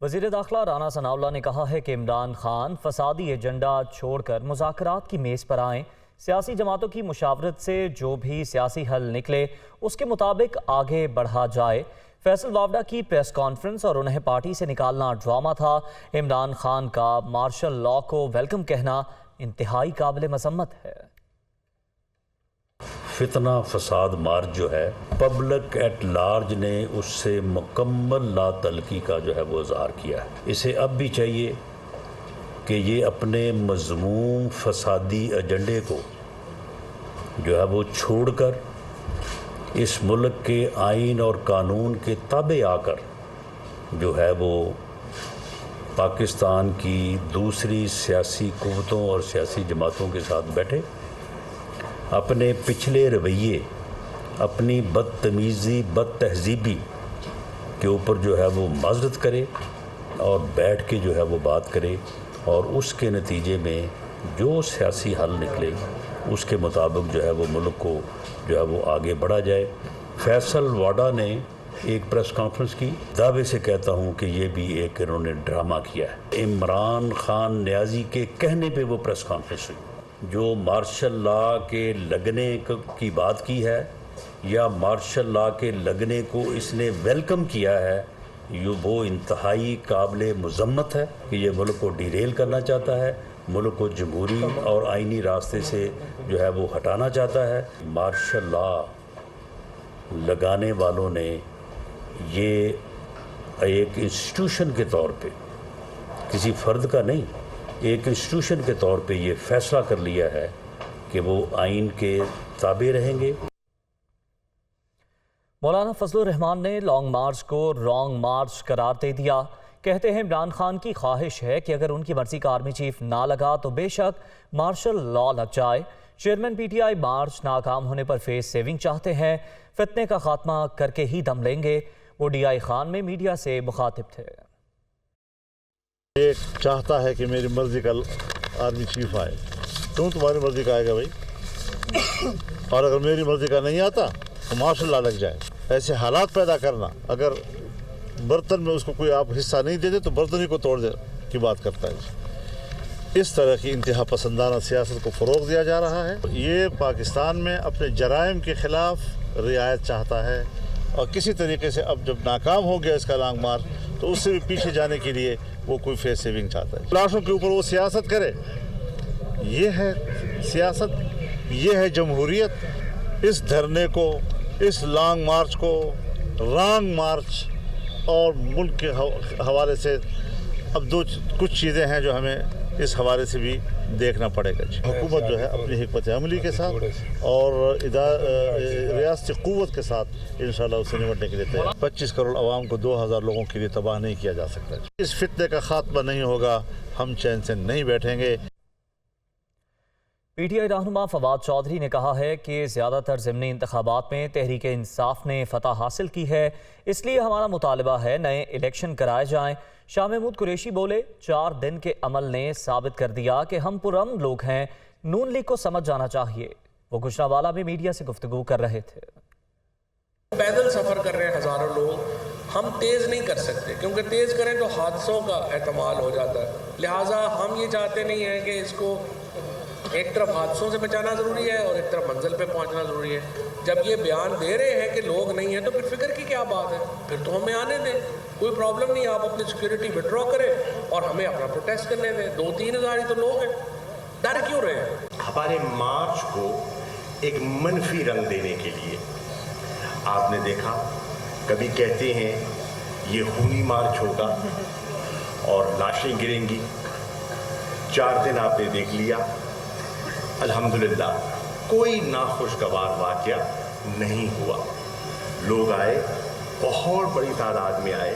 وزیر داخلہ رانا ثناء اللہ نے کہا ہے کہ عمران خان فسادی ایجنڈا چھوڑ کر مذاکرات کی میز پر آئیں، سیاسی جماعتوں کی مشاورت سے جو بھی سیاسی حل نکلے اس کے مطابق آگے بڑھا جائے۔ فیصل وافڈا کی پریس کانفرنس اور انہیں پارٹی سے نکالنا ڈرامہ تھا۔ عمران خان کا مارشل لاء کو ویلکم کہنا انتہائی قابل مذمت ہے۔ فتنہ فساد مارچ جو ہے پبلک ایٹ لارج نے اس سے مکمل لا تعلقی کا جو ہے وہ اظہار کیا ہے۔ اسے اب بھی چاہیے کہ یہ اپنے مذموم فسادی ایجنڈے کو جو ہے وہ چھوڑ کر اس ملک کے آئین اور قانون کے تابع آ کر جو ہے وہ پاکستان کی دوسری سیاسی قوتوں اور سیاسی جماعتوں کے ساتھ بیٹھے، اپنے پچھلے رویے، اپنی بدتمیزی بد تہذیبی کے اوپر جو ہے وہ معذرت کرے اور بیٹھ کے جو ہے وہ بات کرے، اور اس کے نتیجے میں جو سیاسی حل نکلے اس کے مطابق جو ہے وہ ملک کو جو ہے وہ آگے بڑھا جائے۔ فیصل واڈا نے ایک پریس کانفرنس کی، دعوے سے کہتا ہوں کہ یہ بھی ایک انہوں نے ڈرامہ کیا ہے۔ عمران خان نیازی کے کہنے پہ وہ پریس کانفرنس ہوئی۔ جو مارشل لاء کے لگنے کی بات کی ہے یا مارشل لاء کے لگنے کو اس نے ویلکم کیا ہے، وہ انتہائی قابل مذمت ہے کہ یہ ملک کو ڈیریل کرنا چاہتا ہے، ملک کو جمہوری اور آئینی راستے سے جو ہے وہ ہٹانا چاہتا ہے۔ مارشل لاء لگانے والوں نے یہ ایک انسٹیٹیوشن کے طور پہ، کسی فرد کا نہیں، ایک انسٹیٹیوشن کے طور پہ یہ فیصلہ کر لیا ہے کہ وہ آئین کے تابع رہیں گے۔ مولانا فضل الرحمان نے لانگ مارچ کو رانگ مارچ قرار دے دیا۔ کہتے ہیں عمران خان کی خواہش ہے کہ اگر ان کی مرضی کا آرمی چیف نہ لگا تو بے شک مارشل لاء لگ جائے۔ Chairman P T I March ناکام ہونے پر فیس سیونگ چاہتے ہیں، فتنے کا خاتمہ کر کے ہی دم لیں گے۔ وہ ڈی آئی خان میں میڈیا سے مخاطب تھے۔ ایک چاہتا ہے کہ میری مرضی کا آرمی چیف آئے، کیوں تمہاری مرضی کا آئے گا بھائی؟ اور اگر میری مرضی کا نہیں آتا تو مارشل لاء لگ جائے۔ ایسے حالات پیدا کرنا، اگر برتن میں اس کو کوئی آپ حصہ نہیں دیتے تو برتن ہی کو توڑ دے کی بات کرتا ہے۔ اس طرح کی انتہا پسندانہ سیاست کو فروغ دیا جا رہا ہے۔ یہ پاکستان میں اپنے جرائم کے خلاف رعایت چاہتا ہے، اور کسی طریقے سے اب جب ناکام ہو گیا اس کا لانگ مارچ تو اس سے بھی پیچھے جانے کے لیے وہ کوئی فیس سیونگ چاہتا ہے۔ لاشوں کے اوپر وہ سیاست کرے، یہ ہے سیاست، یہ ہے جمہوریت۔ اس دھرنے کو، اس لانگ مارچ کو رانگ مارچ اور ملک کے حوالے سے اب کچھ چیزیں ہیں جو ہمیں اس حوالے سے بھی دیکھنا پڑے گا۔ حکومت جو ہے اپنی حکمت عملی کے ساتھ اور ریاستی قوت کے ساتھ انشاءاللہ اس سے نمٹنے کے لیے تیار۔ 25 کروڑ عوام کو 2000 لوگوں کے لیے تباہ نہیں کیا جا سکتا۔ اس فتنے کا خاتمہ نہیں ہوگا، ہم چین سے نہیں بیٹھیں گے۔ پی ٹی آئی رہنما فواد چودھری نے کہا ہے کہ زیادہ تر ضمنی انتخابات میں تحریک انصاف نے فتح حاصل کی ہے، اس لیے ہمارا مطالبہ ہے نئے الیکشن کرائے جائیں۔ شاہ محمود قریشی بولے، 4 دن کے عمل نے ثابت کر دیا کہ ہم پرامن لوگ ہیں، نون لیگ کو سمجھ جانا چاہیے۔ وہ گجرانوالہ میں میڈیا سے گفتگو کر رہے تھے۔ پیدل سفر کر رہے ہیں ہزاروں لوگ، ہم تیز نہیں کر سکتے کیونکہ تیز کریں تو حادثوں کا احتمال ہو جاتا ہے، لہٰذا ہم یہ چاہتے نہیں ہیں کہ اس کو ایک طرف حادثوں سے بچانا ضروری ہے اور ایک طرف منزل پہ پہنچنا ضروری ہے۔ جب یہ بیان دے رہے ہیں کہ لوگ نہیں ہیں تو پھر فکر کی کیا بات ہے؟ پھر تو ہمیں آنے دیں، کوئی پرابلم نہیں، آپ اپنی سیکیورٹی وڈرا کریں اور ہمیں اپنا پروٹیسٹ کرنے دیں۔ 2-3 ہزار ہی تو لوگ ہیں، ڈر کیوں رہے ہیں؟ ہمارے مارچ کو ایک منفی رنگ دینے کے لیے آپ نے دیکھا، کبھی کہتے ہیں یہ خونی مارچ ہوگا اور لاشیں گریں گی۔ 4 دن آپ نے دیکھ لیا، الحمدللہ کوئی ناخوشگوار واقعہ نہیں ہوا۔ لوگ آئے، بہت بڑی تعداد میں آئے،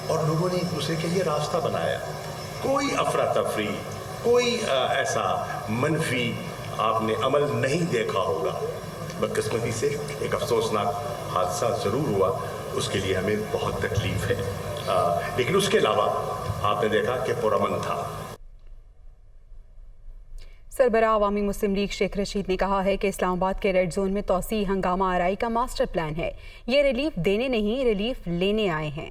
اور لوگوں نے ایک دوسرے کے لیے راستہ بنایا۔ کوئی افراتفری، کوئی ایسا منفی آپ نے عمل نہیں دیکھا ہوگا۔ بدقسمتی سے ایک افسوسناک حادثہ ضرور ہوا، اس کے لیے ہمیں بہت تکلیف ہے، لیکن اس کے علاوہ آپ نے دیکھا کہ پرامن تھا۔ سربراہ عوامی مسلم لیگ شیخ رشید نے کہا ہے کہ اسلام آباد کے ریڈ زون میں توسیع ہنگامہ آرائی کا ماسٹر پلان ہے، یہ ریلیف دینے نہیں ریلیف لینے آئے ہیں۔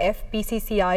FPCCI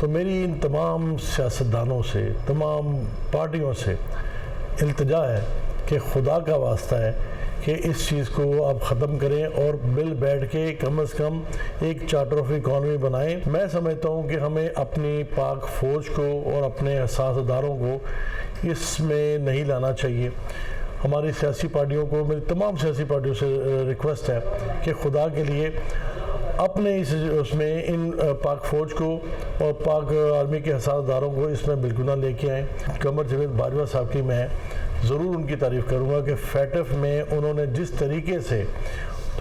تو میری ان تمام سیاستدانوں سے، تمام پارٹیوں سے التجا ہے کہ خدا کا واسطہ ہے کہ اس چیز کو آپ ختم کریں اور مل بیٹھ کے کم از کم ایک چارٹر آف اکانومی بنائیں۔ میں سمجھتا ہوں کہ ہمیں اپنی پاک فوج کو اور اپنے حساس اداروں کو اس میں نہیں لانا چاہیے۔ ہماری سیاسی پارٹیوں کو، میری تمام سیاسی پارٹیوں سے ریکویسٹ ہے کہ خدا کے لیے اپنے اس میں ان پاک فوج کو اور پاک آرمی کے حساس اداروں کو اس میں بالکل نہ لے کے آئیں۔ قمر جاوید باجوہ صاحب کی میں ضرور ان کی تعریف کروں گا کہ فیٹف میں انہوں نے جس طریقے سے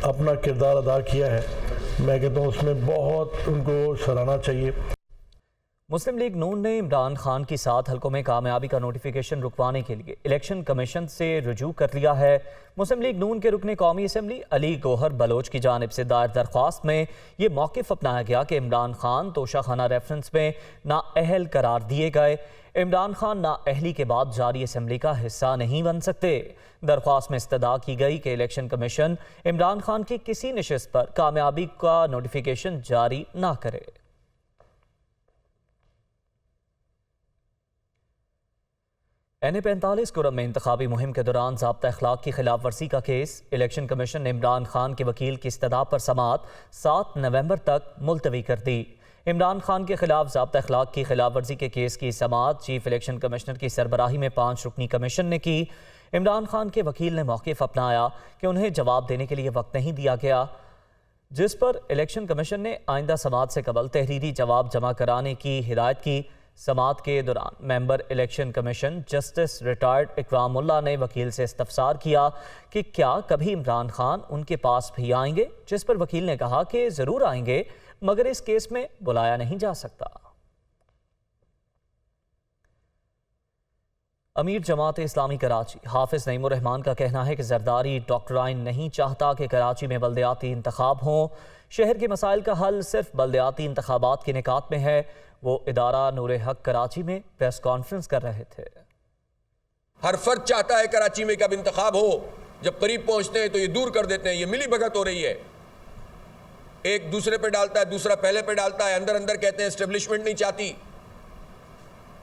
اپنا کردار ادا کیا ہے، میں کہتا ہوں اس میں بہت ان کو سراہنا چاہیے۔ مسلم لیگ نون نے عمران خان کی 7 حلقوں میں کامیابی کا نوٹیفیکیشن رکوانے کے لیے الیکشن کمیشن سے رجوع کر لیا ہے۔ مسلم لیگ نون کے رکن قومی اسمبلی علی گوہر بلوچ کی جانب سے دائر درخواست میں یہ موقف اپنایا گیا کہ عمران خان توشہ خانہ ریفرنس میں نااہل قرار دیے گئے۔ عمران خان نااہلی کے بعد جاری اسمبلی کا حصہ نہیں بن سکتے۔ درخواست میں استدعا کی گئی کہ الیکشن کمیشن عمران خان کی کسی نشست پر کامیابی کا نوٹیفیکیشن جاری نہ کرے۔ N45 کرم میں انتخابی مہم کے دوران ضابطہ اخلاق کی خلاف ورزی کا کیس، الیکشن کمیشن نے عمران خان کے وکیل کی استدعا پر سماعت 7 نومبر تک ملتوی کر دی۔ عمران خان کے خلاف ضابطہ اخلاق کی خلاف ورزی کے کیس کی سماعت چیف الیکشن کمشنر کی سربراہی میں 5 رکنی کمیشن نے کی۔ عمران خان کے وکیل نے موقف اپنایا کہ انہیں جواب دینے کے لیے وقت نہیں دیا گیا، جس پر الیکشن کمیشن نے آئندہ سماعت سے قبل تحریری جواب جمع کرانے کی ہدایت کی۔ سماعت کے دوران member election commission justice retired Ikramullah نے وکیل سے استفسار کیا کہ کیا کبھی عمران خان ان کے پاس بھی آئیں گے، جس پر وکیل نے کہا کہ ضرور آئیں گے مگر اس کیس میں بلایا نہیں جا سکتا۔ امیر جماعت اسلامی کراچی حافظ نعیم الرحمان کا کہنا ہے کہ زرداری ڈاکٹرائن نہیں چاہتا کہ کراچی میں بلدیاتی انتخاب ہوں۔ شہر کے مسائل کا حل صرف بلدیاتی انتخابات کے انعقاد میں ہے۔ وہ ادارہ نور حق کراچی میں پریس کانفرنس کر رہے تھے۔ ہر فرد چاہتا ہے کراچی میں کب انتخاب ہو، جب قریب پہنچتے ہیں تو یہ دور کر دیتے ہیں۔ یہ ملی بھگت ہو رہی ہے، ایک دوسرے پہ ڈالتا ہے، دوسرا پہلے پہ ڈالتا ہے، اندر اندر کہتے ہیں اسٹیبلشمنٹ نہیں چاہتی،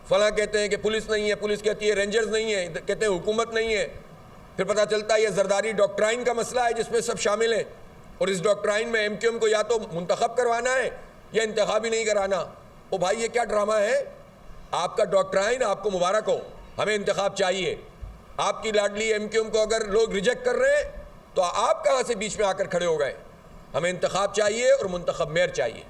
فلاں کہتے ہیں کہ پولیس نہیں ہے، پولیس کہتی ہے رینجرز نہیں ہے، کہتے ہیں حکومت نہیں ہے۔ پھر پتہ چلتا ہے یہ زرداری ڈاکٹرائن کا مسئلہ ہے جس میں سب شامل ہیں، اور اس ڈاکٹرائن میں ایم کیو ایم کو یا تو منتخب کروانا ہے یا انتخاب ہی نہیں کرانا۔ او بھائی یہ کیا ڈرامہ ہے؟ آپ کا ڈاکٹرائن آپ کو مبارک ہو، ہمیں انتخاب چاہیے۔ آپ کی لاڈلی ایم کیو ایم کو اگر لوگ ریجیکٹ کر رہے ہیں تو آپ کہاں سے بیچ میں آ کر کھڑے ہو گئے؟ ہمیں انتخاب چاہیے اور منتخب میئر چاہیے۔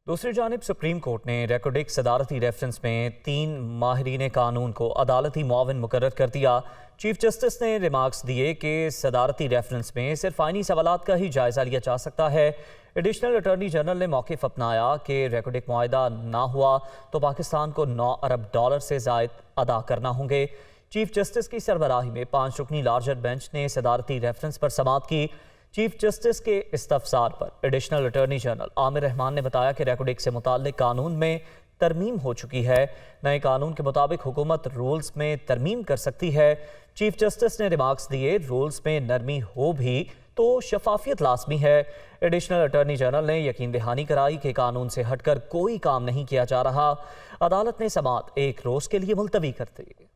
دوسری جانب سپریم کورٹ نے ریکارڈک صدارتی ریفرنس میں 3 ماہرین قانون کو عدالتی معاون مقرر کر دیا۔ چیف جسٹس نے ریمارکس دیے کہ صدارتی ریفرنس میں صرف آئینی سوالات کا ہی جائزہ لیا جا سکتا ہے۔ ایڈیشنل اٹارنی جنرل نے موقف اپنایا کہ ریکارڈک معاہدہ نہ ہوا تو پاکستان کو $9 ارب سے زائد ادا کرنا ہوں گے۔ چیف جسٹس کی سربراہی میں 5 رکنی لارجر بینچ نے صدارتی ریفرنس پر سماعت کی۔ چیف جسٹس کے استفسار پر ایڈیشنل اٹارنی جنرل عامر رحمان نے بتایا کہ ریکارڈک سے متعلق قانون میں ترمیم ہو چکی ہے۔ نئے قانون کے مطابق حکومت رولز میں ترمیم کر سکتی ہے۔ چیف جسٹس نے ریمارکس دیے رولز میں نرمی ہو بھی تو شفافیت لازمی ہے۔ ایڈیشنل اٹارنی جنرل نے یقین دہانی کرائی کہ قانون سے ہٹ کر کوئی کام نہیں کیا جا رہا۔ عدالت نے سماعت 1 روز کے لیے ملتوی کر دی۔